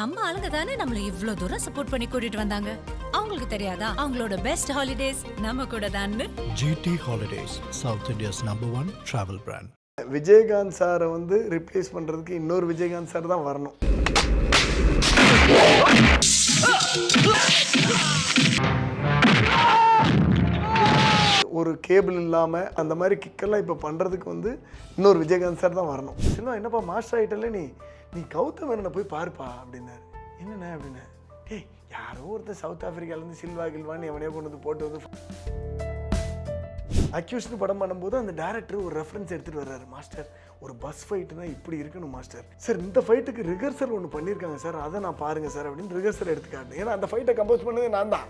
நம்ம ஆளுங்க தானே நம்மள இவ்ளோ தூரம் சப்போர்ட் பண்ணி கூட்டிட்டு வந்தாங்க. அவங்களுக்கு தெரியாதா அவங்களோட பெஸ்ட் ஹாலிடேஸ் நம்ம கூட தான்னு? GT Holidays, South India's #1 travel brand. Vijayakanth சாரை வந்து ரிப்ளேஸ் பண்ணுறதுக்கு இன்னொரு விஜயகாந்த் சார் தான் வரணும். ஒரு கேபிள் இல்லாமல் அந்த மாதிரி கிக்கெல்லாம் இப்போ பண்ணுறதுக்கு வந்து இன்னொரு விஜயகாந்த் சார் தான் வரணும். சில்வா என்னப்பா மாஸ்டர் ஆகிட்டல நீ கௌதம் மேனனை போய் பாருப்பா அப்படின்னாரு. என்னண்ணே அப்படின்னா, டேய் யாரோ ஒருத்தர் சவுத் ஆஃப்ரிக்காலேருந்து சில்வா கில்வான்னு எவனையோ கொண்டு வந்து போட்டு வந்து அக்யூஸ்டு படம் பண்ணும்போது அந்த டேரக்டர் ஒரு ரெஃபரன்ஸ் எடுத்துகிட்டு வர்றாரு. மாஸ்டர் ஒரு பஸ் ஃபைட்டுனா இப்படி இருக்கணும் மாஸ்டர். சார் இந்த ஃபைட்டுக்கு ரிஹர்சல் ஒன்று பண்ணியிருக்காங்க சார், அதை நான் பாருங்கள் சார் அப்படின்னு ரிஹர்சல் எடுத்துக்காட்டேன். ஏன்னா அந்த ஃபைட்டை கம்போஸ் பண்ணது நான் தான்.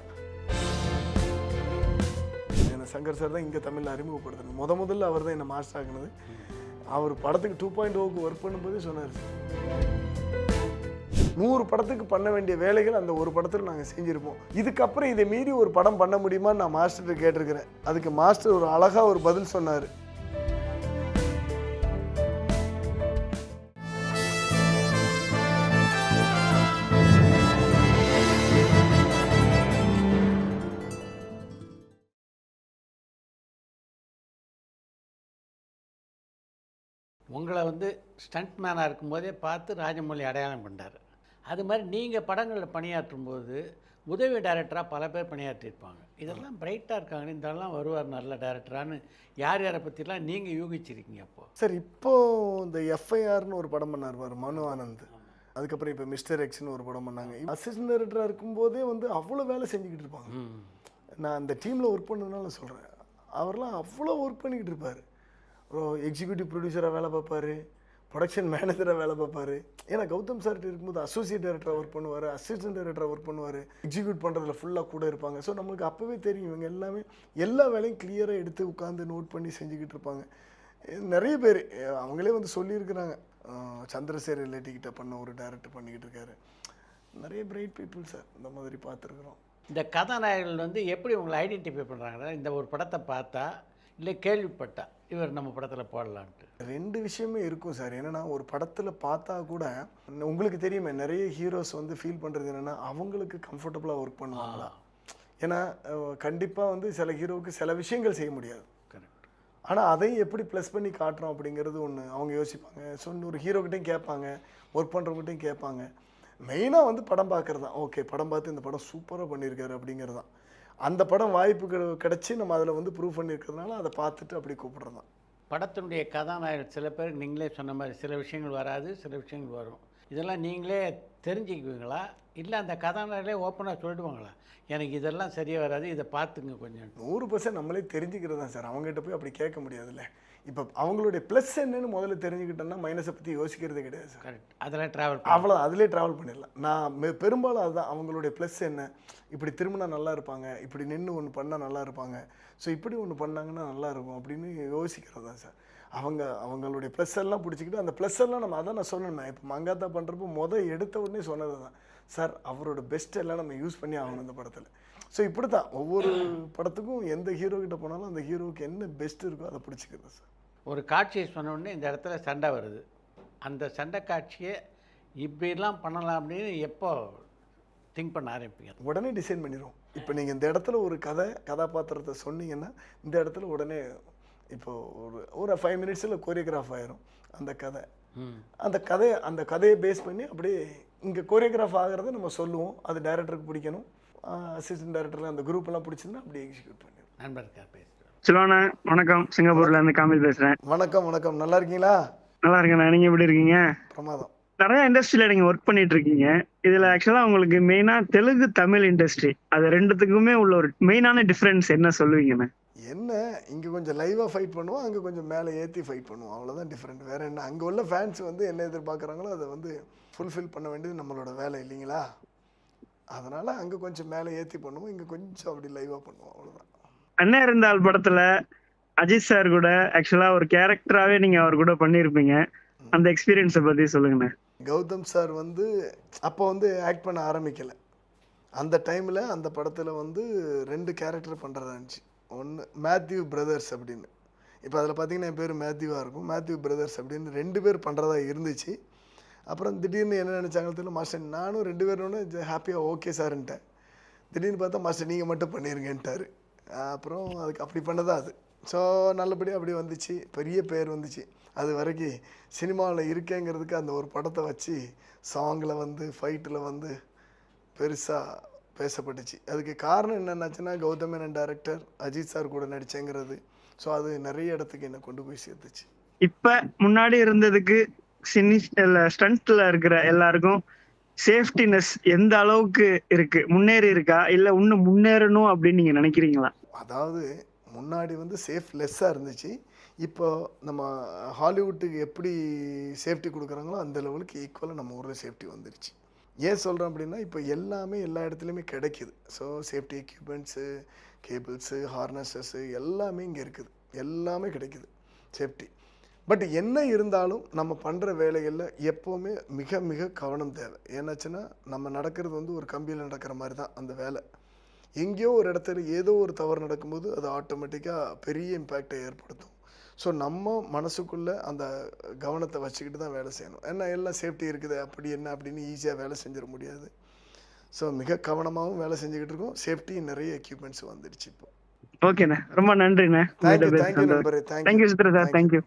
சங்கர் சார் தான் இங்கே தமிழில் அறிமுகப்படுத்தணும். முதல்ல அவர் தான் என்னை மாஸ்டர் ஆகினது. அவர் படத்துக்கு 2.0க்கு ஒர்க் பண்ணும்போதே சொன்னார், 100 படத்துக்கு பண்ண வேண்டிய வேலைகள் அந்த ஒரு படத்தில் நாங்கள் செஞ்சுருப்போம். இதுக்கப்புறம் இதை மீறி ஒரு படம் பண்ண முடியுமான்னு நான் மாஸ்டர்கிட்ட கேட்டிருக்கிறேன். அதுக்கு மாஸ்டர் ஒரு அழகாக ஒரு பதில் சொன்னார். உங்களை வந்து ஸ்டண்ட் மேனாக இருக்கும்போதே பார்த்து ராஜமௌழி அடையாளம் பண்ணார். அது மாதிரி நீங்கள் படங்களில் பணியாற்றும் போது உதவி டைரக்டராக பல பேர் பணியாற்றியிருப்பாங்க. இதெல்லாம் பிரைட்டாக இருக்காங்க, இதெல்லாம் வருவார் நல்ல டைரக்டரானு யார் யாரை பற்றிலாம் நீங்கள் யூகிச்சிருக்கீங்க? அப்போது சார் இப்போது இந்த FIRனு ஒரு படம் பண்ணார் மனு ஆனந்த். அதுக்கப்புறம் இப்போ மிஸ்டர் எக்ஸ்னு ஒரு படம் பண்ணாங்க. அசிஸ்டன்ட் டைரக்டராக இருக்கும்போதே வந்து அவ்வளோ வேலை செஞ்சுக்கிட்டு இருப்பாங்க. நான் அந்த டீமில் ஒர்க் பண்ணதுனால சொல்கிறேன், அவர்லாம் அவ்வளோ ஒர்க் பண்ணிக்கிட்டு இருப்பார். எக்ஸிக்யூட்டிவ் ப்ரொடியூசராக வேலை பார்ப்பார், ப்ரொடக்ஷன் மேனேஜராக வேலை பார்ப்பார். ஏன்னா கௌதம் சார்கிட்ட இருக்கும்போது அசோசியேட் டைரக்டராக ஒர்க் பண்ணுவார், அசிஸ்டன்ட் டைரக்டராக ஒர்க் பண்ணுவார், எக்ஸிக்யூட் பண்ணுறதுல ஃபுல்லாக கூட இருப்பாங்க. ஸோ நம்மளுக்கு அப்போவே தெரியும் இவங்க எல்லாமே எல்லா வேலையும் கிளியராக எடுத்து உட்காந்து நோட் பண்ணி செஞ்சுக்கிட்டு இருப்பாங்க. நிறைய பேர் அவங்களே வந்து சொல்லியிருக்கிறாங்க, சந்திரசேகர் ரிலேட்டிவ்கிட்ட பண்ண ஒரு டைரக்டர் பண்ணிக்கிட்டு இருக்காரு. நிறைய பிரைட் பீப்புள் சார் இந்த மாதிரி பார்த்துருக்குறோம். இந்த கதாநாயகர்கள் வந்து எப்படி உங்களை ஐடென்டிஃபை பண்ணுறாங்கன்னா, இந்த ஒரு படத்தை பார்த்தா இல்லை கேள்விப்பட்டா இவர் நம்ம படத்தில் போடலான்ட்டு? 2 விஷயமே இருக்கும் சார். என்னென்னா ஒரு படத்தில் பார்த்தா கூட உங்களுக்கு தெரியுமே, நிறைய ஹீரோஸ் வந்து ஃபீல் பண்ணுறது என்னென்னா அவங்களுக்கு கம்ஃபர்டபுளாக ஒர்க் பண்ணுவாங்களா. ஏன்னா கண்டிப்பாக வந்து சில ஹீரோவுக்கு சில விஷயங்கள் செய்ய முடியாது. கரெக்ட். ஆனால் அதையும் எப்படி ப்ளஸ் பண்ணி காட்டுறோம் அப்படிங்கிறது ஒன்று அவங்க யோசிப்பாங்க. ஸோ ஒரு ஹீரோக்கிட்டையும் கேட்பாங்க, ஒர்க் பண்ணுறவங்ககிட்டையும் கேட்பாங்க. மெயினாக வந்து படம் பார்க்குறது தான். ஓகே படம் பார்த்து இந்த படம் சூப்பராக பண்ணியிருக்காரு அப்படிங்கிறது தான். அந்த படம் வாய்ப்பு கிடச்சி நம்ம அதில் வந்து ப்ரூவ் பண்ணியிருக்கிறதுனால அதை பார்த்துட்டு அப்படி கூப்பிட்றது தான். படத்தினுடைய கதாநாயகர் சில பேர் நீங்களே சொன்ன மாதிரி சில விஷயங்கள் வராது, சில விஷயங்கள் வரும். இதெல்லாம் நீங்களே தெரிஞ்சுக்குவீங்களா, இல்லை அந்த கதாநாயகர்களே ஓப்பனாக சொல்லிடுவாங்களா, எனக்கு இதெல்லாம் சரியாக வராது, இதை பார்த்துங்க கொஞ்சம்? 100% நம்மளே தெரிஞ்சுக்கிறது தான் சார். அவங்ககிட்ட போய் அப்படி கேட்க முடியாதுல்ல. இப்போ அவங்களுடைய ப்ளஸ் என்னன்னு முதல்ல தெரிஞ்சுக்கிட்டோன்னா மைனஸை பற்றி யோசிக்கிறதே கிடையாது சார். கரெக்ட். அதெல்லாம் ட்ராவல் அவ்வளோ அதிலே ட்ராவல் பண்ணிடலாம். நான் பெரும்பாலும் அதுதான் அவங்களுடைய ப்ளஸ் என்ன, இப்படி திரும்பினா நல்லா இருப்பாங்க, இப்படி நின்று ஒன்று பண்ணால் நல்லா இருப்பாங்க, ஸோ இப்படி ஒன்று பண்ணாங்கன்னா நல்லா இருக்கும் அப்படின்னு யோசிக்கிறது தான் சார். அவங்களுடைய ப்ளஸ் எல்லாம் பிடிச்சிக்கிட்டு அந்த ப்ளஸ் எல்லாம் நம்ம அதான் நான் சொன்னேன். இப்போ மங்காத்தா பண்ணுறப்போ எடுத்த உடனே சொன்னது தான் சார், அவரோட பெஸ்ட் எல்லாம் நம்ம யூஸ் பண்ணி ஆகணும் இந்த படத்தில். ஸோ இப்படி தான் ஒவ்வொரு படத்துக்கும் எந்த ஹீரோ கிட்ட போனாலும் அந்த ஹீரோவுக்கு என்ன பெஸ்ட் இருக்கோ அதை பிடிச்சிக்கிறது சார். ஒரு காட்சியை சொன்னோடனே இந்த இடத்துல சண்டை வருது, அந்த சண்டை காட்சியை இப்படிலாம் பண்ணலாம் அப்படின்னு எப்போ திங்க் பண்ண ஆரம்பிப்பீங்க? உடனே டிசைன் பண்ணிடுவோம். இப்போ நீங்கள் இந்த இடத்துல ஒரு கதாபாத்திரத்தை சொன்னீங்கன்னா இந்த இடத்துல உடனே இப்போது ஒரு 5 மினிட்ஸில் கோரியோகிராஃப் ஆகிரும் அந்த கதை. அந்த கதையை பேஸ் பண்ணி அப்படியே இங்கே கோரியோகிராஃப் ஆகிறத நம்ம சொல்லுவோம். அது டைரக்டருக்கு பிடிக்கணும், அசிஸ்டன்ட் டைரக்டரில் அந்த குரூப்பெல்லாம் பிடிச்சிருந்தா அப்படியே எக்ஸிக்யூட் பண்ணிடுவோம். நண்பருக்கா பேசுகிறேன். சிலோண்ணா வணக்கம், சிங்கப்பூர்ல இருந்து காமில் பேசுறேன். வணக்கம். நல்லா இருக்கீங்களா? நல்லா இருக்கேண்ணா, நீங்க எப்படி இருக்கீங்க? பிரமாதம். நிறைய இண்டஸ்ட்ரியில நீங்க ஒர்க் பண்ணிட்டு இருக்கீங்க. இதுல ஆக்சுவலா உங்களுக்கு மெயினா தெலுங்கு தமிழ் இண்டஸ்ட்ரி அது ரெண்டுத்துக்குமே உள்ள ஒரு மெயினான டிஃபரன்ஸ் என்ன சொல்லுவீங்கண்ணா? என்ன இங்கே கொஞ்சம் லைவாக ஃபைட் பண்ணுவோம், அங்கே கொஞ்சம் மேலே ஏற்றி ஃபைட் பண்ணுவோம், அவ்வளோதான் டிஃப்ரெண்ட். வேறு என்ன, அங்கே உள்ள ஃபேன்ஸ் வந்து என்ன எதிர்பார்க்குறாங்களோ அதை வந்து ஃபுல்ஃபில் பண்ண வேண்டியது நம்மளோட வேலை இல்லைங்களா. அதனால் அங்கே கொஞ்சம் மேலே ஏற்றி பண்ணுவோம், இங்கே கொஞ்சம் அப்படி லைவாக பண்ணுவோம், அவ்வளோதான். அண்ணா இருந்தால் படத்துல அஜித் சார் கூட ஆக்சுவலா ஒரு கேரக்டராகவே நீங்க அவர் கூட பண்ணியிருப்பீங்க. அந்த எக்ஸ்பீரியன்ஸை பற்றி சொல்லுங்கண்ணா. கௌதம் சார் வந்து அப்போ வந்து ஆக்ட் பண்ண ஆரம்பிக்கலை. அந்த டைமில் அந்த படத்தில் வந்து 2 கேரக்டர் பண்ணுறதா இருந்துச்சு. ஒன்று மேத்யூ பிரதர்ஸ் அப்படின்னு. இப்போ அதில் பார்த்தீங்கன்னா என் பேர் மேத்யூவாக இருக்கும். மேத்யூ பிரதர்ஸ் அப்படின்னு 2 பேர் பண்ணுறதா இருந்துச்சு. அப்புறம் திடீர்னு என்ன நினச்சாங்கன்னு தெரியல, மாஸ்டர் நானும் 2 பேரோட ஹாப்பியாக ஓகே சார்ன்ட்டேன். திடீர்னு பார்த்தா மாஸ்டர் நீங்கள் மட்டும் பண்ணிடுங்கன்ட்டார். அப்புறம் அதுக்கு அப்படி பண்ணதான் அது. ஸோ நல்லபடியாக அப்படி வந்துச்சு, பெரிய பேர் வந்துச்சு. அது வரைக்கும் சினிமாவில் இருக்கேங்கிறதுக்கு அந்த ஒரு படத்தை வச்சு சாங்கில் வந்து ஃபைட்டில் வந்து பெருசாக பேசப்பட்டுச்சு. அதுக்கு காரணம் என்னென்னாச்சுன்னா, கௌதம் மேனன் டைரக்டர், அஜித் சார் கூட நடித்தேங்கிறது. ஸோ அது நிறைய இடத்துக்கு என்னை கொண்டு போய் சேர்த்துச்சு. இப்ப முன்னாடி இருந்ததுக்கு ஸ்டண்ட்ல இருக்கிற எல்லாருக்கும் சேஃப்டினஸ் எந்த அளவுக்கு இருக்கு? முன்னேறி இருக்கா, இல்ல இன்னும் முன்னேறணும் அப்படின்னு நீங்க நினைக்கிறீங்களா? அதாவது முன்னாடி வந்து சேஃப் லெஸ்ஸாக இருந்துச்சு. இப்போ நம்ம ஹாலிவுட்டுக்கு எப்படி சேஃப்டி கொடுக்குறாங்களோ அந்த லெவலுக்கு ஈக்குவலாக நம்ம ஊரில் சேஃப்டி வந்துருச்சு. ஏன் சொல்கிறேன் அப்படின்னா, இப்போ எல்லாமே எல்லா இடத்துலையுமே கிடைக்குது. ஸோ சேஃப்டி எக்யூப்மெண்ட்ஸு, கேபிள்ஸு, ஹார்னஸஸ்ஸு எல்லாமே இங்கே இருக்குது. எல்லாமே கிடைக்குது சேஃப்டி. பட் என்ன இருந்தாலும் நம்ம பண்ணுற வேலைகளில் எப்போவுமே மிக மிக கவனம் தேவை. ஏன்னாச்சுன்னா, நம்ம நடக்கிறது வந்து ஒரு கம்பியில் நடக்கிற மாதிரி தான் அந்த வேலை. எங்கேயோ ஒரு இடத்துல ஏதோ ஒரு தவறு நடக்கும்போது அது ஆட்டோமேட்டிக்காக பெரிய இம்பேக்டை ஏற்படுத்தும். ஸோ நம்ம மனசுக்குள்ளே அந்த கவனத்தை வச்சுக்கிட்டு தான் வேலை செய்யணும். ஏன்னா எல்லாம் சேஃப்டி இருக்குது அப்படி என்ன அப்படின்னு ஈஸியாக வேலை செஞ்சிட முடியாது. ஸோ மிக கவனமாகவும் வேலை செஞ்சுக்கிட்டு இருக்கோம். சேஃப்டி நிறைய எக்யூப்மெண்ட்ஸ் வந்துடுச்சு இப்போ. ஓகேண்ணே, ரொம்ப நன்றிண்ணே. தேங்க்யூ நண்பரே. Thank you Chitra sir. தேங்க்யூ.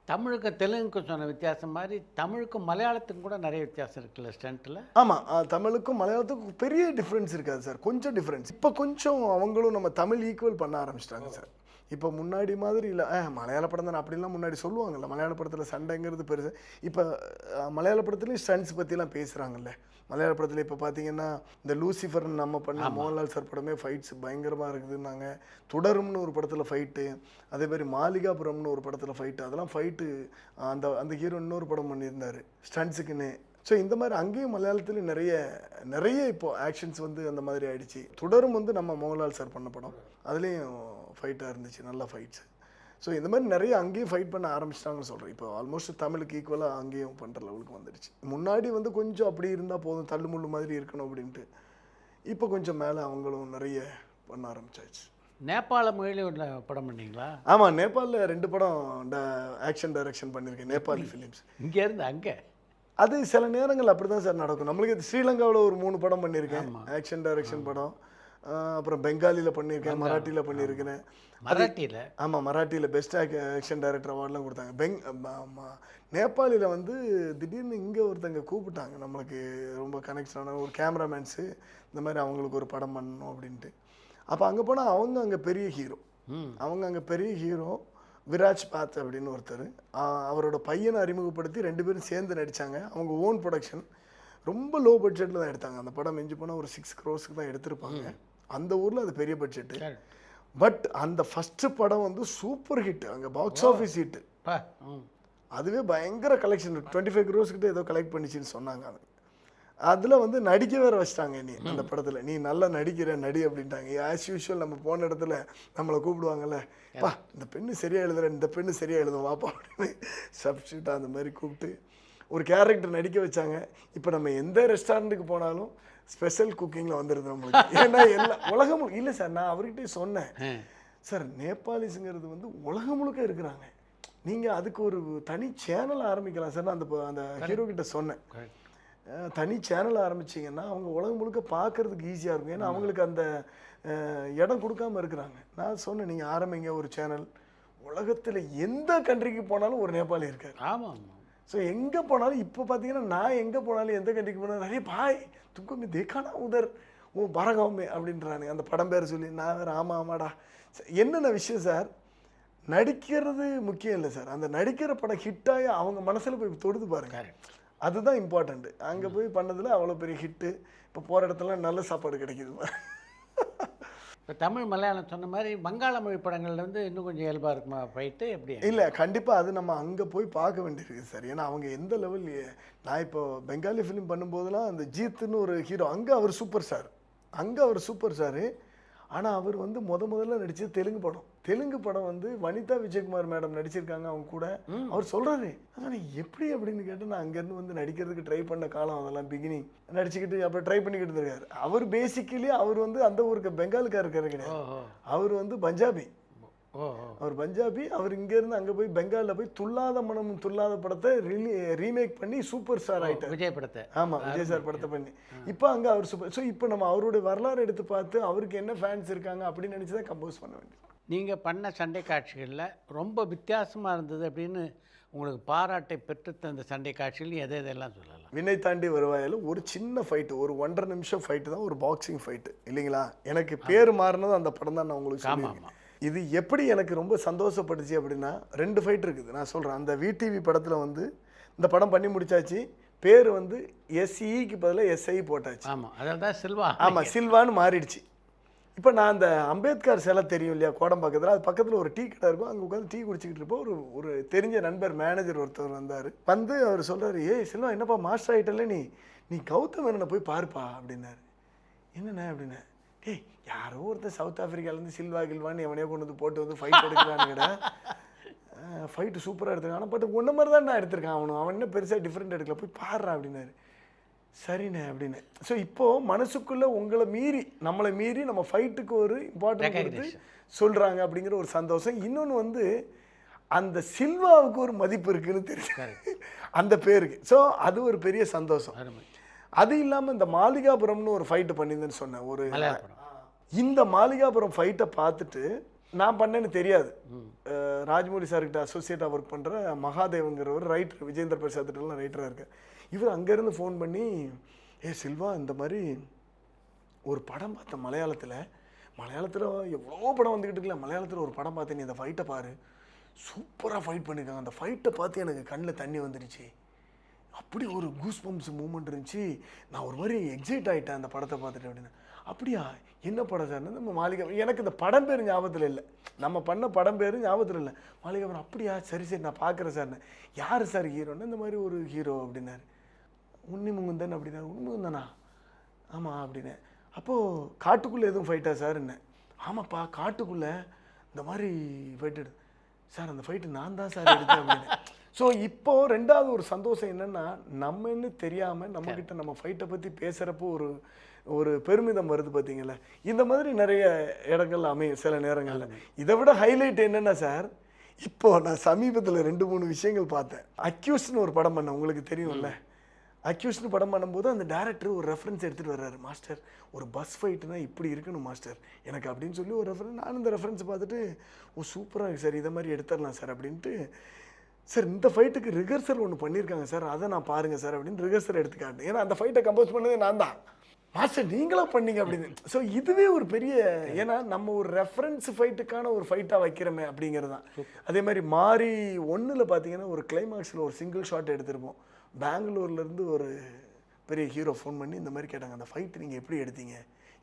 தமிழுக்கும் தெலுங்குக்கும் சொன்ன வித்தியாசம் மாதிரி தமிழுக்கும் மலையாளத்துக்கும் கூட நிறைய வித்தியாசம் இருக்குல்ல ஸ்டண்ட்டில்? ஆமாம், தமிழுக்கும் மலையாளத்துக்கும் பெரிய டிஃப்ரென்ஸ் இருக்காது சார், கொஞ்சம் டிஃப்ரென்ஸ். இப்போ கொஞ்சம் அவங்களும் நம்ம தமிழ் ஈக்குவல் பண்ண ஆரம்பிச்சிட்டாங்க சார். இப்போ முன்னாடி மாதிரி இல்லை, மலையாள படம் தானே அப்படின்லாம் முன்னாடி சொல்லுவாங்கல்ல. மலையாள படத்தில் சண்டைங்கிறது பெருசு. இப்போ மலையாள படத்துலேயும் ஸ்டண்ட்ஸ் பற்றிலாம் பேசுகிறாங்கல்ல. மலையாள படத்தில் இப்போ பார்த்தீங்கன்னா, இந்த லூசிஃபர்னு நம்ம பண்ண மோகன்லால் சார் படமே ஃபைட்ஸ் பயங்கரமாக இருக்குதுன்னாங்க. தொடரும்னு ஒரு படத்தில் ஃபைட்டு, அதே மாதிரி மாளிகாபுரம்னு ஒரு படத்தில் ஃபைட்டு, அதெல்லாம் ஃபைட்டு அந்த அந்த ஹீரோ இன்னொரு படம் பண்ணியிருந்தார் ஸ்டண்ட்ஸுக்குன்னு. ஸோ இந்த மாதிரி அங்கேயும் மலையாளத்துலேயும் நிறைய இப்போது ஆக்ஷன்ஸ் வந்து அந்த மாதிரி ஆகிடுச்சு. தொடரும் வந்து நம்ம மோகன்லால் சார் பண்ண படம், அதுலேயும் ஃபைட்டாக இருந்துச்சு, நல்ல ஃபைட்ஸ். ஸோ இந்த மாதிரி நிறைய அங்கேயும் ஃபைட் பண்ண ஆரம்பிச்சிட்டாங்கன்னு சொல்கிறேன். இப்போ ஆல்மோஸ்ட் தமிழுக்கு ஈக்குவலாக அங்கேயும் பண்ணுற லெவலுக்கு வந்துடுச்சு. முன்னாடி வந்து கொஞ்சம் அப்படி இருந்தால் போதும், தள்ளுமுள்ளு மாதிரி இருக்கணும் அப்படின்ட்டு. இப்போ கொஞ்சம் மேலே அவங்களும் நிறைய பண்ண ஆரம்பிச்சாச்சு. நேபாள மொழியில் உள்ள படம் பண்ணீங்களா? ஆமாம், நேபாளில் 2 படம் ஆக்ஷன் டைரக்ஷன் பண்ணியிருக்கேன், நேபாளி ஃபிலிம்ஸ். இங்கேருந்து அங்கே அது சில நேரங்கள் அப்படி தான் சார் நடக்கும். நம்மளுக்கு ஸ்ரீலங்காவில் ஒரு 3 படம் பண்ணியிருக்கேன் ஆக்ஷன் டைரக்ஷன் படம். அப்புறம் பெங்காலியில் பண்ணியிருக்கேன், மராட்டியில் பண்ணியிருக்கிறேன். மராட்டியில்? ஆமாம், மராட்டியில் பெஸ்ட் ஆக்ஷன் டைரக்டர் அவார்ட்லாம் கொடுத்தாங்க. நேபாளியில் வந்து திடீர்னு இங்கே ஒருத்தங்க கூப்பிட்டாங்க, நம்மளுக்கு ரொம்ப கனெக்ஷனான ஒரு கேமராமேன்ஸு, இந்த மாதிரி அவங்களுக்கு ஒரு படம் பண்ணணும் அப்படின்ட்டு. அப்போ அங்கே போனால் அவங்க அங்கே பெரிய ஹீரோ விராஜ் பாத் அப்படின்னு ஒருத்தர். அவரோட பையனை அறிமுகப்படுத்தி 2 பேரும் சேர்ந்து நடித்தாங்க. அவங்க ஓன் ப்ரொடக்ஷன், ரொம்ப லோ பட்ஜெட்டில் தான் எடுத்தாங்க. அந்த படம் மிஞ்சி போனால் ஒரு 6 crores தான் எடுத்திருப்பாங்க. அந்த ஊரில் அது பெரிய பட்ஜெட்டு. பட் அந்த ஃபஸ்ட்டு படம் வந்து சூப்பர் ஹிட், அங்கே பாக்ஸ் ஆஃபீஸ் ஹிட்டு. அதுவே பயங்கர கலெக்ஷன், 25 crores கிட்ட ஏதோ கலெக்ட் பண்ணிச்சின்னு சொன்னாங்க. அதில் வந்து நடிக்க வேறு வச்சிட்டாங்க. நீ அந்த படத்தில் நீ நல்லா நடி அப்படின்ட்டாங்க. ஆஸ் யூஷுவல் நம்ம போன இடத்துல நம்மளை கூப்பிடுவாங்கல்ல, பா இந்த பெண்ணு சரியாக எழுதுறேன், இந்த பெண்ணு சரியாக எழுதும் வாப்பா அப்படின்னு சப்ஸ்டியூட்டாக அந்த மாதிரி கூப்பிட்டு ஒரு கேரக்டர் நடிக்க வச்சாங்க. இப்போ நம்ம எந்த ரெஸ்டாரண்ட்டுக்கு போனாலும் ஸ்பெஷல் குக்கிங்கில் வந்துடுது நம்மளுக்கு. ஏன்னா எல்லா உலகம் இல்லை சார். நான் அவர்கிட்டே சொன்னேன், சார் நேபாளிஸுங்கிறது வந்து உலகம் முழுக்க இருக்கிறாங்க, நீங்கள் அதுக்கு ஒரு தனி சேனல் ஆரம்பிக்கலாம் சார். அந்த ஹீரோ கிட்ட சொன்னேன், தனி சேனல் ஆரம்பிச்சிங்கன்னா அவங்க உலகம் முழுக்க பார்க்குறதுக்கு ஈஸியாக இருக்கும். ஏன்னா அவங்களுக்கு அந்த இடம் கொடுக்காமல் இருக்கிறாங்க. நான் சொன்னேன், நீங்கள் ஆரம்பிங்க ஒரு சேனல், உலகத்தில் எந்த கண்ட்ரிக்கு போனாலும் ஒரு நேபாளி இருக்கார். ஆமாம். ஸோ எங்கே போனாலும் இப்போ பார்த்தீங்கன்னா, நான் எங்கே போனாலும் எந்த கண்ட்ரிக்கு போனாலும் நிறைய பாய் துக்கமே தேக்கானா உதர் ஓ பரகாமே அப்படின்றானுங்க அந்த படம் பேர் சொல்லி. நான் வேறு ஆமாடா. என்னென்ன விஷயம் சார், நடிக்கிறது முக்கியம் இல்லை சார், அந்த நடிக்கிற படம் ஹிட்டாகி அவங்க மனசில் போய் தொடுது பாருங்க, அதுதான் இம்பார்ட்டண்ட்டு. அங்கே போய் பண்ணதில் அவ்வளோ பெரிய ஹிட்டு. இப்போ போகிற இடத்துல நல்ல சாப்பாடு கிடைக்குது. இப்போ தமிழ் மலையாளம் சொன்ன மாதிரி வங்காள மொழி படங்களில் வந்து இன்னும் கொஞ்சம் இயல்பாக இருக்குமா ஃபைட்டு எப்படி? இல்லை, கண்டிப்பாக அது நம்ம அங்கே போய் பார்க்க வேண்டியிருக்கு சார். ஏன்னா அவங்க எந்த லெவல், நான் இப்போ பெங்காலி ஃபிலிம் பண்ணும்போதெல்லாம் அந்த ஜீத்துன்னு ஒரு ஹீரோ, அங்கே அவர் சூப்பர் ஸ்டாரு. ஆனால் அவர் வந்து முதல்ல நடித்தது தெலுங்கு படம் வந்து வனிதா விஜயகுமார் மேடம் நடிச்சிருக்காங்க அவங்க கூட. அவர் சொல்கிறாரு, அதான் எப்படி அப்படின்னு கேட்டு நான் அங்கேருந்து வந்து நடிக்கிறதுக்கு ட்ரை பண்ண காலம் அதெல்லாம் பிகினிங் நடிச்சுக்கிட்டு அப்புறம் ட்ரை பண்ணிக்கிட்டு இருக்காரு. அவர் பேசிக்கலி அவர் வந்து அந்த ஊருக்கு பெங்காலுக்காரர் கிடையாது, அவர் வந்து பஞ்சாபி. ஓ அவர் பஞ்சாபி. அவர் இங்கேருந்து அங்கே போய் பெங்காலில் போய் துல்லாத மனம் துல்லாத படத்தை ரீமேக் பண்ணி சூப்பர் ஸ்டார் ஆகிட்டார். விஜய் படத்தை. ஆமாம், விஜய் சார் படத்தை பண்ணி இப்போ அங்கே அவர் சூப்பர். ஸோ இப்போ நம்ம அவருடைய வரலாறு எடுத்து பார்த்து அவருக்கு என்ன ஃபேன்ஸ் இருக்காங்க அப்படின்னு நினச்சி தான் கம்போஸ் பண்ண வேண்டியது. நீங்கள் பண்ண சண்டை காட்சிகளில் ரொம்ப வித்தியாசமாக இருந்தது அப்படின்னு உங்களுக்கு பாராட்டை பெற்றுத்தந்த சண்டை காட்சிகள் எதெல்லாம் சொல்லலாம்? வினை தாண்டி வருவாயில் ஒரு சின்ன ஃபைட்டு, ஒரு 1.5 நிமிஷம் ஃபைட்டு தான், ஒரு பாக்ஸிங் ஃபைட்டு இல்லைங்களா? எனக்கு பேர் மாறினது அந்த படம் தான். நான் உங்களுக்கு சொல்லுவேன் இது எப்படி எனக்கு ரொம்ப சந்தோஷப்பட்டுச்சு அப்படின்னா 2 ஃபைட் இருக்குது நான் சொல்கிறேன். அந்த விடிவி படத்தில் வந்து இந்த படம் பண்ணி முடிச்சாச்சு, பேர் வந்து எஸ்இக்கு பதிலாக எஸ்ஐ போட்டாச்சு. ஆமாம், அதில் தான் சில்வா. ஆமாம், சில்வான்னு மாறிடுச்சு. இப்போ நான் அந்த அம்பேத்கர் சிலை தெரியும் இல்லையா கோடம்பாக்கத்தில், அது பக்கத்தில் ஒரு டீ கடை இருக்கும். அங்கே உட்காந்து டீ குடிச்சிக்கிட்டு இருப்போம். ஒரு தெரிஞ்ச நண்பர் மேனேஜர் ஒருத்தர் வந்தார். வந்து அவர் சொல்கிறார், ஏய் செல்வா என்னப்பா மாஸ்டர் ஆகிட்டல, நீ கௌதம் மேனனை போய் பாருப்பா அப்படின்னாரு. என்னண்ணே அப்படின்னா, ஏய் யாரோ ஒருத்தர் சவுத் ஆஃப்ரிக்காலேருந்து சில்வா கில்வான்னு எவனையோ கொண்டு வந்து போட்டு வந்து ஃபைட் எடுக்கிறான்னு கிட்ட ஃபைட்டு சூப்பராக எடுத்துருக்கான். ஆனால் பட் ஒன்று மாதிரி தான் நான் எடுத்திருக்கான். அவன் என்ன பெருசாக டிஃப்ரெண்ட் எடுக்கல, போய் பாடுறா அப்படின்னாரு. சரிண்ணே அப்படின்னு. ஸோ இப்போது மனசுக்குள்ளே உங்களை மீறி நம்மளை மீறி நம்ம ஃபைட்டுக்கு ஒரு இம்பார்ட்டன்ட் கொடுத்து சொல்கிறாங்க அப்படிங்கிற ஒரு சந்தோஷம். இன்னொன்று வந்து அந்த சில்வாவுக்கு ஒரு மதிப்பு இருக்குதுன்னு தெரியும் அந்த பேருக்கு. ஸோ அது ஒரு பெரிய சந்தோஷம். அது இல்லாமல் இந்த மாளிகாபுரம்னு ஒரு ஃபைட்டு பண்ணியிருந்தேன்னு சொன்னேன். ஒரு இந்த மாளிகாபுரம் ஃபைட்டை பார்த்துட்டு நான் பண்ணேன்னு தெரியாது. ராஜமௌலி சார்கிட்ட அசோசியேட்டாக ஒர்க் பண்ணுற மகாதேவங்கிறவர் ரைட்டர், விஜேந்திர பிரசாத்லாம் ரைட்டராக இருக்கார். இவர் அங்கேருந்து ஃபோன் பண்ணி, ஏ சில்வா இந்த மாதிரி ஒரு படம் பார்த்தேன் மலையாளத்தில் எவ்வளோ படம் வந்துக்கிட்டு இருக்குல்ல, மலையாளத்தில் ஒரு படம் பார்த்தேன், நீ இந்த ஃபைட்டை பாரு, சூப்பராக ஃபைட் பண்ணியிருக்காங்க. அந்த ஃபைட்டை பார்த்து எனக்கு கண்ணில் தண்ணி வந்துடுச்சு, அப்படி ஒரு கூஸ் பம்ப்ஸ் மூமெண்ட் இருந்துச்சு, நான் ஒரு மாதிரி எக்ஸைட் ஆகிட்டேன் அந்த படத்தை பார்த்துட்டு அப்படின்னு. அப்படியா, என்ன படம் சார்? நம்ம மாளிகை, எனக்கு இந்த படம் பேர் ஞாபகத்தில் இல்லை, நம்ம பண்ண படம் பேர் ஞாபகத்தில் இல்லை. மாளிகை அப்படியா, சரி நான் பார்க்குறேன் சார்னு. யார் சார் ஹீரோன்னு? இந்த மாதிரி ஒரு ஹீரோ அப்படின்னாரு. உன்னிமுகுந்தன் அப்படின்னா. உன்னிமுகுந்தனா? ஆமாம் அப்படின்னு. அப்போது காட்டுக்குள்ளே எதுவும் ஃபைட்டா சார் என்ன? ஆமாப்பா காட்டுக்குள்ளே இந்த மாதிரி ஃபைட்டு சார், அந்த ஃபைட்டு நான் தான் சார் எடுத்தேன் அப்படின்னு. ஸோ இப்போது ரெண்டாவது ஒரு சந்தோஷம் என்னென்னா, நம்மன்னு தெரியாமல் நம்மக்கிட்ட நம்ம ஃபைட்டை பற்றி பேசுகிறப்போ ஒரு பெருமிதம் வருது பார்த்தீங்களா. இந்த மாதிரி நிறைய இடங்கள் அமையும் சில நேரங்களில். இதை விட ஹைலைட் என்னென்னா சார், இப்போது நான் சமீபத்தில் 2-3 விஷயங்கள் பார்த்தேன். அக்யூஸ்ட்னு ஒரு படம் பண்ணேன், உங்களுக்கு தெரியும்ல. அக்யூஸ்ட்னு படம் பண்ணும்போது அந்த டேரக்டர் ஒரு ரெஃபரன்ஸ் எடுத்துகிட்டு வர்றாரு. மாஸ்டர் ஒரு பஸ் ஃபைட்டுனா இப்படி இருக்கணும் மாஸ்டர் எனக்கு அப்படின்னு சொல்லி ஒரு ரெஃபரன்ஸ். நான் இந்த ரெஃபரன்ஸ் பார்த்துட்டு, ஓ சூப்பராக இருக்குது சார், இதை மாதிரி எடுத்துடலாம் சார் அப்படின்ட்டு. சார் இந்த ஃபைட்டுக்கு ரிஹர்சல் ஒன்று பண்ணியிருக்காங்க சார், அதை நான் பாருங்கள் சார் அப்படின்னு ரிஹர்சல் எடுத்துக்காட்டேன். ஏன்னா அந்த ஃபைட்டை கம்போஸ் பண்ணதே நான் தான். மாஸ்டர் நீங்களாம் பண்ணீங்க அப்படின்னு. ஸோ இதுவே ஒரு பெரிய, ஏன்னா நம்ம ஒரு ரெஃபரன்ஸ் ஃபைட்டுக்கான ஒரு ஃபைட்டாக வைக்கிறோமே அப்படிங்கிறது தான். அதே மாதிரி மாறி 1ல் பார்த்தீங்கன்னா ஒரு கிளைமாக்ஸில் ஒரு சிங்கிள் ஷாட் எடுத்திருப்போம். பெங்களூர்லேருந்து ஒரு பெரிய ஹீரோ ஃபோன் பண்ணி இந்த மாதிரி கேட்டாங்க, அந்த ஃபைட்டு நீங்கள் எப்படி எடுத்தீங்க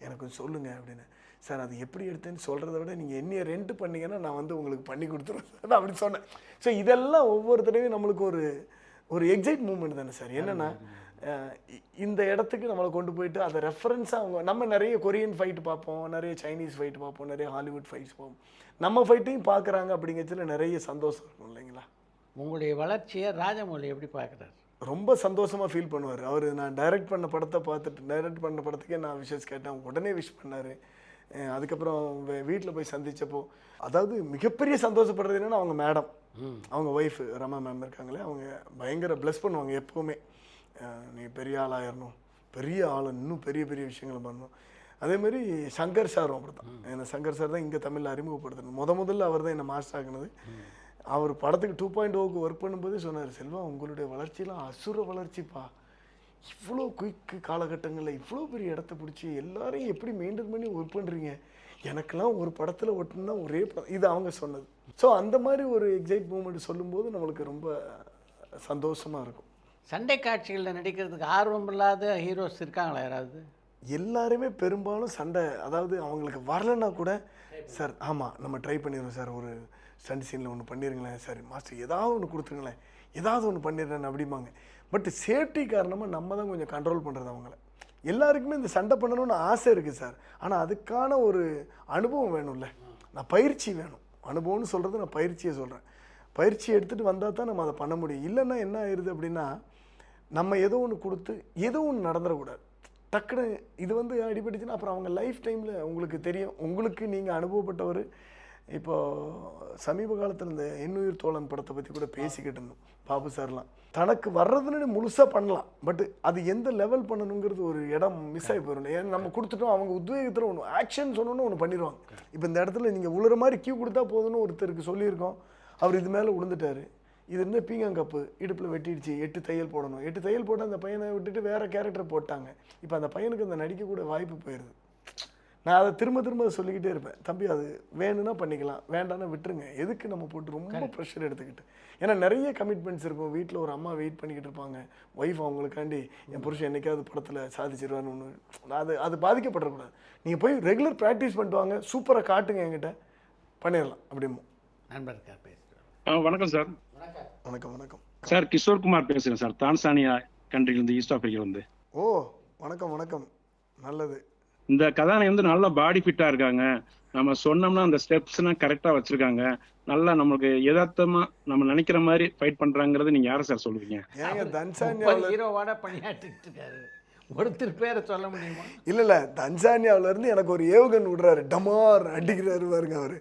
எனக்கு கொஞ்சம் சொல்லுங்கள் அப்படின்னு. சார் அது எப்படி எடுத்தேன்னு சொல்கிறத விட நீங்கள் என்னையை ரெண்ட் பண்ணிங்கன்னா நான் வந்து உங்களுக்கு பண்ணி கொடுத்துருவேன் சார் அப்படின்னு சொன்னேன். ஸோ இதெல்லாம் ஒவ்வொரு தடவையும் நம்மளுக்கு ஒரு எக்ஸைட் மூமெண்ட் தானே சார். என்னென்னா இந்த இடத்துக்கு நம்மளை கொண்டு போயிட்டு அதை ரெஃபரன்ஸாக நம்ம நிறைய கொரியன் ஃபைட்டு பார்ப்போம், நிறைய சைனீஸ் ஃபைட்டு பார்ப்போம், நிறைய ஹாலிவுட் ஃபைட்ஸ் பார்ப்போம். நம்ம ஃபைட்டையும் பார்க்குறாங்க அப்படிங்கிறதுல நிறைய சந்தோஷம் இருக்கும் இல்லைங்களா. உங்களுடைய வளர்ச்சியை ராஜமௌலி எப்படி பார்க்குறாரு? ரொம்ப சந்தோஷமாக ஃபீல் பண்ணுவார். அவர் நான் டைரக்ட் பண்ண படத்துக்கே நான் விஷஸ் கேட்டேன், உடனே விஷ் பண்ணார். அதுக்கப்புறம் வீட்டில் போய் சந்தித்தப்போ, அதாவது மிகப்பெரிய சந்தோஷப்படுறது என்னென்னா அவங்க மேடம், அவங்க ஒய்ஃபு ரமா மேம் இருக்காங்களே, அவங்க பயங்கர ப்ளஸ் பண்ணுவாங்க எப்போவுமே. நீ பெரிய ஆளாயிடணும், பெரிய ஆள், இன்னும் பெரிய பெரிய விஷயங்களை பண்ணணும். அதேமாதிரி சங்கர் சாரும் அப்படி தான். ஏன்னா சங்கர் சார் தான் இங்கே தமிழில் அறிமுகப்படுத்தணும். முதல்ல அவர் தான் என்னை மாஸ்டர் ஆகினது. அவர் படத்துக்கு 2.0க்கு ஒர்க் பண்ணும்போதே சொன்னார், செல்வா உங்களுடைய வளர்ச்சியெலாம் அசுர வளர்ச்சிப்பா, இவ்வளோ குயிக்கு காலகட்டங்களில் இவ்வளோ பெரிய இடத்த பிடிச்சி எல்லாரையும் எப்படி மெயின்டைன் பண்ணி ஒர்க் பண்ணுறீங்க, எனக்கெல்லாம் ஒரு படத்தில் ஒட்டுனா ஒரே படம், இது அவங்க சொன்னது. ஸோ அந்த மாதிரி ஒரு எக்ஸைட் மூமெண்ட் சொல்லும்போது நம்மளுக்கு ரொம்ப சந்தோஷமாக இருக்கும். சண்டை காட்சிகளில் நடிக்கிறதுக்கு ஆர்வம் இல்லாத ஹீரோஸ் இருக்காங்களா யாராவது? எல்லாருமே பெரும்பாலும் சண்டை, அதாவது அவங்களுக்கு வரலன்னா கூட சார் ஆமாம் நம்ம ட்ரை பண்ணிடுவோம் சார், ஒரு ஸ்டண்ட் சீனில் ஒன்று பண்ணிடுங்களேன் சார், மாஸ்டர் ஏதாவது ஒன்று கொடுத்துருங்களேன், ஏதாவது ஒன்று பண்ணிடுறேன் அப்படிம்பாங்க. பட் சேஃப்டி காரணமாக நம்ம தான் கொஞ்சம் கண்ட்ரோல் பண்ணுறது அவங்கள. எல்லாருக்குமே இந்த சண்டை பண்ணணும்னு ஆசை இருக்குது சார், ஆனால் அதுக்கான ஒரு அனுபவம் வேணும்ல, நான் பயிற்சி வேணும். அனுபவம்னு சொல்கிறது நான் பயிற்சியை சொல்கிறேன். பயிற்சி எடுத்துகிட்டு வந்தால் தான் நம்ம அதை பண்ண முடியும். இல்லைன்னா என்ன ஆயிடுது அப்படின்னா, நம்ம ஏதோ ஒன்று கொடுத்து ஏதோ ஒன்று நடந்துடக்கூடாது. டக்குன்னு இது வந்து அடிபட்டுச்சுன்னா அப்புறம் அவங்க லைஃப் டைமில் உங்களுக்கு தெரியும், உங்களுக்கு நீங்கள் அனுபவப்பட்டவர், இப்போது சமீப காலத்தில் இந்த எண்ணுயிர் தோழன் படத்தை பற்றி கூட பேசிக்கிட்டு இருந்தோம் பாபு சார்லாம். தனக்கு வர்றதுன்னு முழுசாக பண்ணலாம், பட் அது எந்த லெவல் பண்ணணுங்கிறது ஒரு இடம் மிஸ் ஆகி போயிடும். ஏன்னா நம்ம கொடுத்துட்டோம், அவங்க உத்வேகத்தில் ஒன்று ஆக்ஷன் சொன்னோன்னு ஒன்று பண்ணிடுவாங்க. இப்போ இந்த இடத்துல நீங்கள் உழுற மாதிரி கியூ கொடுத்தா போதுன்னு ஒருத்தருக்கு சொல்லியிருக்கோம், அவர் இது மேலே விழுந்துட்டார். இது இருந்தால் பீங்கங்கப்பு இடுப்பில் வெட்டிடுச்சு, 8 தையல் போடணும். 8 தையல் போட்டு அந்த பையனை விட்டுட்டு வேறு கேரக்டர் போட்டாங்க. இப்போ அந்த பையனுக்கு அந்த நடிக்க கூட வாய்ப்பு போயிடுது. நான் அதை திரும்ப சொல்லிக்கிட்டே இருப்பேன், தம்பி அது வேணும்னா பண்ணிக்கலாம், வேண்டாம்னா விட்டுருங்க. எதுக்கு நம்ம போட்டு ரொம்ப ப்ரெஷர் எடுத்துக்கிட்டு? ஏன்னா நிறைய கமிட்மெண்ட்ஸ் இருக்கும். வீட்டில் ஒரு அம்மா வெயிட் பண்ணிக்கிட்டு இருப்பாங்க, ஒய்ஃப் அவங்களுக்காண்டி என் புருஷன் என்னைக்காவது படத்தில் சாதிச்சிருவான்னு ஒன்று. அது பாதிக்கப்படக்கூடாது. நீங்கள் போய் ரெகுலர் ப்ராக்டிஸ் பண்ணிட்டு வாங்க, சூப்பராக காட்டுங்க, என்கிட்ட பண்ணிடலாம் அப்படிமோ. நண்பருக்கா பேசுகிறேன். வணக்கம் சார். வணக்கம் சார், கிஷோர் குமார் பேசுகிறேன் சார், தான்சானியா கண்ட்ரிலேருந்து, ஈஸ்ட் ஆஃப்ரிக்காலேருந்து. ஓ வணக்கம். நல்லது. இந்த கதாநாயகி வந்து நல்லா பாடி ஃபிட்டாக இருக்காங்க. நம்ம சொன்னோம்னா அந்த ஸ்டெப்ஸ்லாம் கரெக்டாக வச்சுருக்காங்க. நல்லா நமக்கு யதார்த்தமாக நம்ம நினைக்கிற மாதிரி ஃபைட் பண்ணுறாங்கிறது நீங்கள் யாரை சார் சொல்லுவீங்க? ஏங்க தன்சானியாவில் ஹீரோவாட பணியாற்றிட்டு இருக்காரு, ஒருத்தர் பேரை சொல்ல முடியுமா? இல்லை தன்சானியாவிலேருந்து எனக்கு ஒரு ஏவுகன் விடுறாரு, டமார் அடிக்கிறாரு பாருங்க அவர்.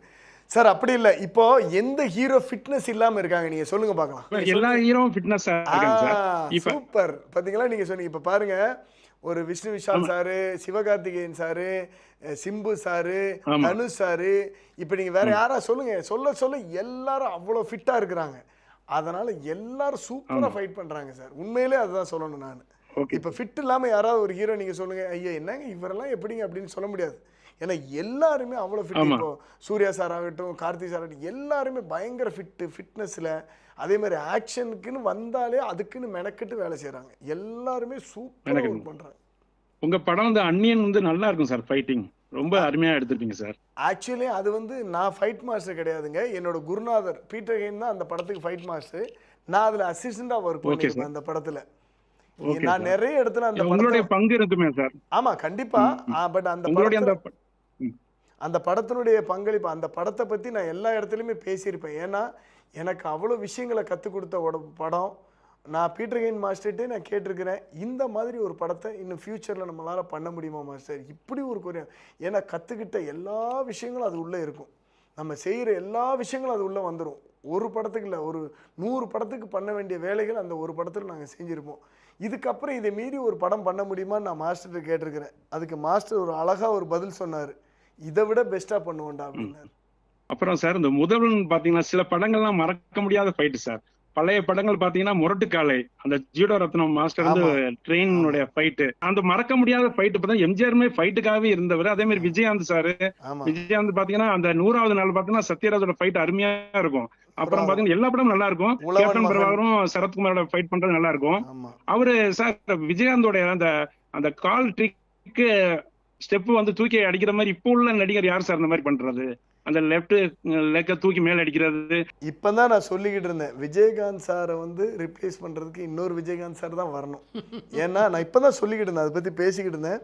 சார் அப்படி இல்லை, இப்போ எந்த ஹீரோ ஃபிட்னஸ் இல்லாமல் இருக்காங்க நீங்கள் சொல்லுங்க பார்க்கலாம். எல்லா ஹீரோவும் ஃபிட்னஸ் இருக்காங்க சார். சூப்பர். பார்த்தீங்களா, நீங்கள் சொன்னீங்க. இப்போ பாருங்க, ஒரு Vishnu Vishal sir, Sivakarthikeyan sir, Simbu sir, Dhanush sir, இப்போ நீங்கள் வேற யாரா சொல்லுங்க, சொல்ல எல்லாரும் அவ்வளோ ஃபிட்டாக இருக்கிறாங்க. அதனால எல்லாரும் சூப்பராக ஃபைட் பண்ணுறாங்க சார். உண்மையிலே அதுதான் சொல்லணும் நான். இப்போ ஃபிட் இல்லாமல் யாராவது ஒரு ஹீரோ நீங்கள் சொல்லுங்க, ஐயா என்னங்க இவரெல்லாம் எப்படிங்க அப்படின்னு சொல்ல முடியாது. ஏன்னா எல்லாருமே அவ்வளோ ஃபிட். இப்போ சூர்யா சார் ஆகட்டும், கார்த்திக் சார் ஆகட்டும், எல்லாருமே பயங்கர ஃபிட்னஸில். அதே மாதிரி ஆக்ஷனுக்குன்னு வந்தாலே அதுக்குன்னு மெனக்கிட்டு வேலை செய்கிறாங்க. எல்லாருமே சூப்பராக ஒர்க் பண்ணுறாங்க. உங்கள் படம் வந்து அன்னியன் வந்து நல்லா இருக்கும் சார், ஃபைட்டிங் ரொம்ப அருமையாக எடுத்துருப்பீங்க சார். ஆக்சுவலி அது வந்து நான் ஃபைட் மாஸ்டர் கிடையாதுங்க, என்னோட குருநாதர் பீட்டர் ஹெயின் தான் அந்த படத்துக்கு ஃபைட் மாஸ்டர். நான் அதில் அசிஸ்டண்டாக ஒர்க் பண்ணியிருப்பேன் அந்த படத்தில். நான் நிறைய இடத்துல அந்த உங்களுடைய பங்கு இருக்குமே சார். ஆமாம் கண்டிப்பாக. பட் அந்த படத்தினுடைய பங்களிப்பு, அந்த படத்தை பற்றி நான் எல்லா இடத்துலையுமே பேசியிருப்பேன். ஏன்னா எனக்கு அவ்வளோ விஷயங்களை கற்றுக் கொடுத்த படம். நான் பீட்டர் ஹெயின் மாஸ்டர்கிட்டே நான் கேட்டிருக்கிறேன், இந்த மாதிரி ஒரு படத்தை இன்னும் ஃப்யூச்சரில் நம்மளால் பண்ண முடியுமா மாஸ்டர், இப்படி ஒரு கொரியா. ஏன்னா கற்றுக்கிட்ட எல்லா விஷயங்களும் அது உள்ளே இருக்கும், நம்ம செய்கிற எல்லா விஷயங்களும் அது உள்ளே வந்துடும். ஒரு படத்துக்கு இல்லை, ஒரு 100 படத்துக்கு பண்ண வேண்டிய வேலைகள் அந்த ஒரு படத்தில் நாங்கள் செஞ்சுருப்போம். இதுக்கப்புறம் இதை மீறி ஒரு படம் பண்ண முடியுமான்னு நான் மாஸ்டர்கிட்ட கேட்டிருக்கிறேன். அதுக்கு மாஸ்டர் ஒரு அழகாக ஒரு பதில் சொன்னார், இதை விட பெஸ்ட்டாக பண்ணுவோண்டா அப்படின்னாரு. அப்புறம் சார், இந்த முதல்வன் பார்த்தீங்கன்னா சில படங்கள்லாம் மறக்க முடியாத ஃபைட்டு சார். பழைய படங்கள் பார்த்தீங்கன்னா முரட்டுக்காலை, அந்த ஜீடோ ரத்னம் மாஸ்டர் வந்து ட்ரெயினுடைய ஃபைட்டு, அந்த மறக்க முடியாத ஃபைட்டு. பார்த்தா எம்ஜிஆருமே ஃபைட்டுக்காகவே இருந்தவர். அதே மாதிரி விஜயகாந்த் சார், விஜயகாந்த் பார்த்தீங்கன்னா அந்த 100வது நாள் பார்த்தீங்கன்னா சத்யராஜோட ஃபைட் அருமையா இருக்கும். அப்புறம் பாத்தீங்கன்னா எல்லா படமும் நல்லா இருக்கும். கேப்டன் பிரபாகரும் சரத்குமாரோட ஃபைட் பண்றது நல்லா இருக்கும். அவரு சார் விஜயகாந்தோட அந்த கால் ட்ரிக்கு ஸ்டெப் வந்து தூக்கி அடிக்கிற மாதிரி இப்போ உள்ள நடிகர் யார் சார் இந்த மாதிரி பண்றது? அந்த லெஃப்ட் லெக்க தூக்கி மேல அடிக்கிறது. இப்பதான் நான் சொல்லிக்கிட்டு இருந்தேன், விஜயகாந்த் சாரை வந்து ரிப்ளேஸ் பண்றதுக்கு இன்னொரு விஜயகாந்த் சார் தான் வரணும். ஏன்னா நான் இப்பதான் சொல்லிக்கிட்டு இருந்தேன், அதை பத்தி பேசிக்கிட்டு இருந்தேன்.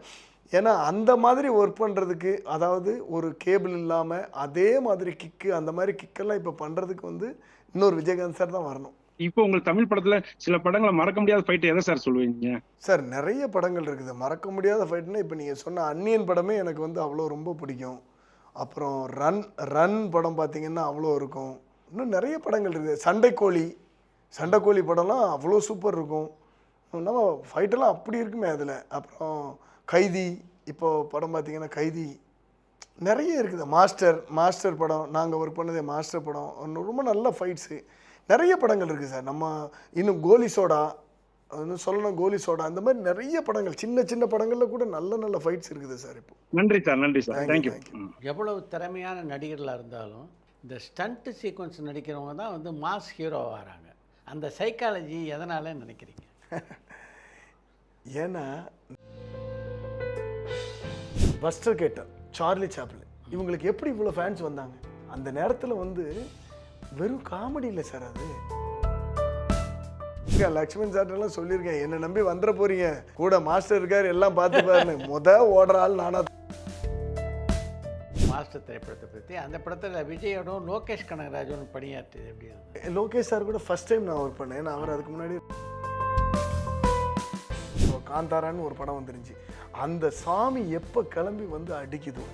ஏன்னா அந்த மாதிரி ஒர்க் பண்ணுறதுக்கு, அதாவது ஒரு கேபிள் இல்லாமல் அதே மாதிரி கிக்கு, அந்த மாதிரி கிக்கெல்லாம் இப்போ பண்ணுறதுக்கு வந்து இன்னொரு விஜயகாந்த் சார் தான் வரணும். இப்போ உங்களுக்கு தமிழ் படத்தில் சில படங்களை மறக்க முடியாத ஃபைட்டு எதை சார் சொல்லுவீங்க? சார் நிறைய படங்கள் இருக்குது மறக்க முடியாத ஃபைட்னா. இப்போ நீங்கள் சொன்ன அன்னியன் படமே எனக்கு வந்து அவ்வளோ ரொம்ப பிடிக்கும். அப்புறம் ரன் படம் பார்த்தீங்கன்னா அவ்வளோ இருக்கும். இன்னும் நிறைய படங்கள் இருக்குது. சண்டைக்கோழி படம்லாம் அவ்வளோ சூப்பர் இருக்கும். நம்ம ஃபைட்டெல்லாம் அப்படி இருக்குமே அதில். அப்புறம் கைதி, இப்போது படம் பார்த்திங்கன்னா கைதி நிறைய இருக்குது. மாஸ்டர் படம், நாங்கள் ஒர்க் பண்ணதே மாஸ்டர் படம், ரொம்ப நல்ல ஃபைட்ஸு நிறைய படங்கள் இருக்குது சார். நம்ம இன்னும் கோலி சோடா சொல்லணும், அந்த மாதிரி நிறைய படங்கள், சின்ன சின்ன படங்களில் கூட நல்ல ஃபைட்ஸ் இருக்குது சார். இப்போ நன்றி சார். தேங்க்யூ. எவ்வளவு திறமையான நடிகர்களாக இருந்தாலும் இந்த ஸ்டண்ட் சீக்வன்ஸ் நடிக்கிறவங்க தான் வந்து மாஸ் ஹீரோ வராங்க. அந்த சைக்காலஜி எதனால நினைக்கிறீங்க? ஏன்னா பஸ்டர் கேட்டர், சார்லி சாப்ளின், இவங்களுக்கு எப்படி இவ்வளோ ஃபேன்ஸ் வந்தாங்க? அந்த நேரத்தில் வந்து வெறும் காமெடி இல்லை சார். அது லக்ஷ்மண் சார்ட்டெல்லாம் சொல்லியிருக்கேன், என்னை நம்பி வந்துட போறீங்க, கூட மாஸ்டர் இருக்கார், எல்லாம் பார்த்து பாருங்க, ஓடுற ஆள் நானா. மாஸ்டர் திரைப்படத்தை பற்றி, அந்த படத்தில் விஜயோடும் லோகேஷ் கனகராஜோட பணியாற்றியது எப்படி இருக்கு? லோகேஷ் சார் கூட ஃபர்ஸ்ட் டைம் நான் ஒர்க் பண்ணேன். நான் அவர் அதுக்கு முன்னாடி காந்தாரான்னு ஒரு படம் வந்துருந்துச்சு. அந்த சாமி எப்போ கிளம்பி வந்து அடிக்குதோ